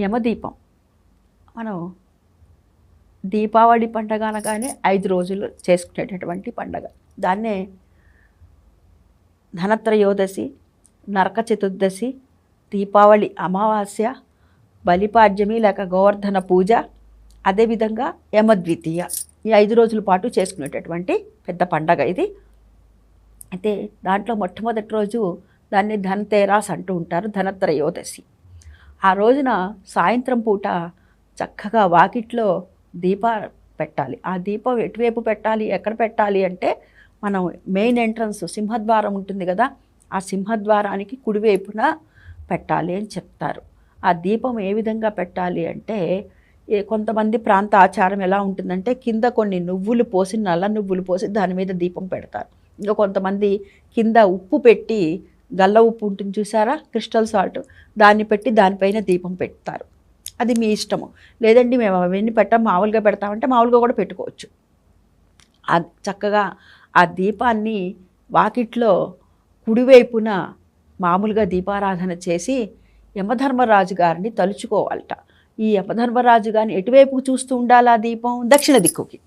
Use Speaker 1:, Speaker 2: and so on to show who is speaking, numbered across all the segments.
Speaker 1: యమదీపం మనం దీపావళి పండగ అనగానే 5 రోజులు చేసుకునేటటువంటి పండగ. దాన్నే ధనత్రయోదశి, నరక చతుర్దశి, దీపావళి అమావాస్య, బలిపాడ్యమి లేక గోవర్ధన పూజ, అదేవిధంగా యమద్వితీయ, ఈ 5 రోజుల పాటు చేసుకునేటటువంటి పెద్ద పండగ ఇది. అయితే దాంట్లో మొట్టమొదటి రోజు దాన్ని ధనతేరాస్ అంటూ ఉంటారు, ధనత్రయోదశి. ఆ రోజున సాయంత్రం పూట చక్కగా వాకిట్లో దీపాలు పెట్టాలి. ఆ దీపం ఎటువైపు పెట్టాలి, ఎక్కడ పెట్టాలి అంటే మనం మెయిన్ ఎంట్రన్స్ సింహద్వారం ఉంటుంది కదా, ఆ సింహద్వారానికి కుడివైపున పెట్టాలి అని చెప్తారు. ఆ దీపం ఏ విధంగా పెట్టాలి అంటే కొంతమంది ప్రాంత ఆచారం ఎలా ఉంటుందంటే కింద కొన్ని నువ్వులు పోసి, నల్ల నువ్వులు పోసి దాని మీద దీపం పెడతారు. ఇంకా కొంతమంది కింద ఉప్పు పెట్టి, గల్ల ఉప్పు ఉంటుంది చూసారా, క్రిస్టల్ సాల్ట్, దాన్ని పెట్టి దానిపైన దీపం పెడతారు. అది మీ ఇష్టము. లేదండి మేము అవన్నీ పెట్టాం, మామూలుగా పెడతామంటే మామూలుగా కూడా పెట్టుకోవచ్చు. చక్కగా ఆ దీపాన్ని వాకిట్లో కుడివైపున మామూలుగా దీపారాధన చేసి యమధర్మరాజు గారిని తలుచుకోవాలట. ఈ యమధర్మరాజు గారిని ఎటువైపు చూస్తూ ఉండాలి ఆ దీపం? దక్షిణ దిక్కుకి,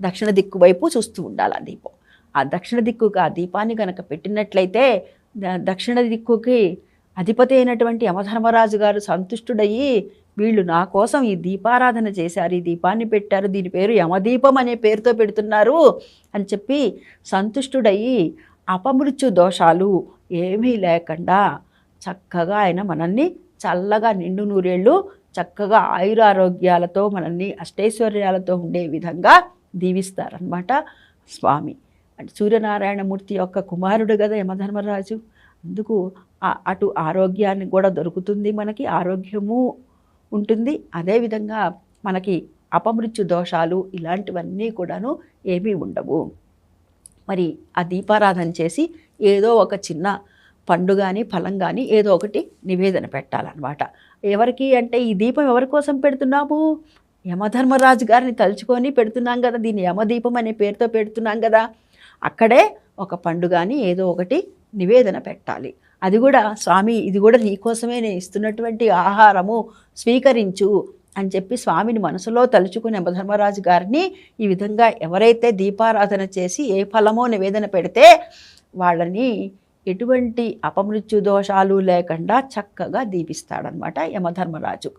Speaker 1: దక్షిణ దిక్కు వైపు చూస్తూ ఉండాలి ఆ దీపం. ఆ దక్షిణ దిక్కుకి ఆ దీపాన్ని కనుక పెట్టినట్లయితే దక్షిణ దిక్కుకి అధిపతి అయినటువంటి యమధర్మరాజు గారు సంతుష్టుడయ్యి, వీళ్ళు నా కోసం ఈ దీపారాధన చేశారు, ఈ దీపాన్ని పెట్టారు, దీని పేరు యమదీపం అనే పేరుతో పెడుతున్నారు అని చెప్పి సంతుష్టుడయ్యి అపమృత్యు దోషాలు ఏమీ లేకుండా చక్కగా ఆయన మనల్ని చల్లగా నిండు నూరేళ్ళు చక్కగా ఆయురారోగ్యాలతో మనల్ని అష్టైశ్వర్యాలతో ఉండే విధంగా దీవిస్తారనమాట స్వామి. అంటే సూర్యనారాయణమూర్తి యొక్క కుమారుడు కదా యమధర్మరాజు. అందుకు అటు ఆరోగ్యాన్ని కూడా దొరుకుతుంది, మనకి ఆరోగ్యము ఉంటుంది. అదేవిధంగా మనకి అపమృత్యు దోషాలు ఇలాంటివన్నీ కూడాను ఏమీ ఉండవు. మరి ఆ దీపారాధన చేసి ఏదో ఒక చిన్న పండు కానీ ఫలం కానీ ఏదో ఒకటి నివేదన పెట్టాలన్నమాట. ఎవరికి అంటే ఈ దీపం ఎవరి కోసం పెడుతున్నాము? యమధర్మరాజు గారిని తలుచుకొని పెడుతున్నాం కదా, దీన్ని యమదీపం అనే పేరుతో పెడుతున్నాం కదా. అక్కడే ఒక పండు కానీ ఏదో ఒకటి నివేదన పెట్టాలి. అది కూడా స్వామి, ఇది కూడా నీకోసమే నేను ఇస్తున్నటువంటి ఆహారము, స్వీకరించు అని చెప్పి స్వామిని మనసులో తలుచుకుని యమధర్మరాజు గారిని ఈ విధంగా ఎవరైతే దీపారాధన చేసి ఏ ఫలమో నివేదన పెడితే వాళ్ళని ఎటువంటి అపమృత్యు దోషాలు లేకుండా చక్కగా దీపిస్తాడనమాట యమధర్మరాజు.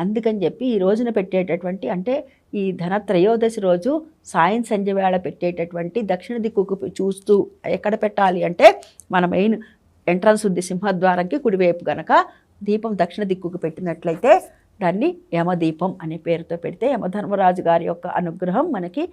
Speaker 1: అందుకని చెప్పి ఈ రోజున పెట్టేటటువంటి, అంటే ఈ ధనత్రయోదశి రోజు సాయం సంధ్య వేళ పెట్టేటటువంటి దక్షిణ దిక్కుకు చూస్తూ ఎక్కడ పెట్టాలి అంటే మన మెయిన్ ఎంట్రన్స్ ఉంది సింహద్వారంకి కుడివైపు గనక దీపం దక్షిణ దిక్కుకు పెట్టినట్లయితే దాన్ని యమదీపం అనే పేరుతో పెడితే యమధర్మరాజు గారి యొక్క అనుగ్రహం మనకి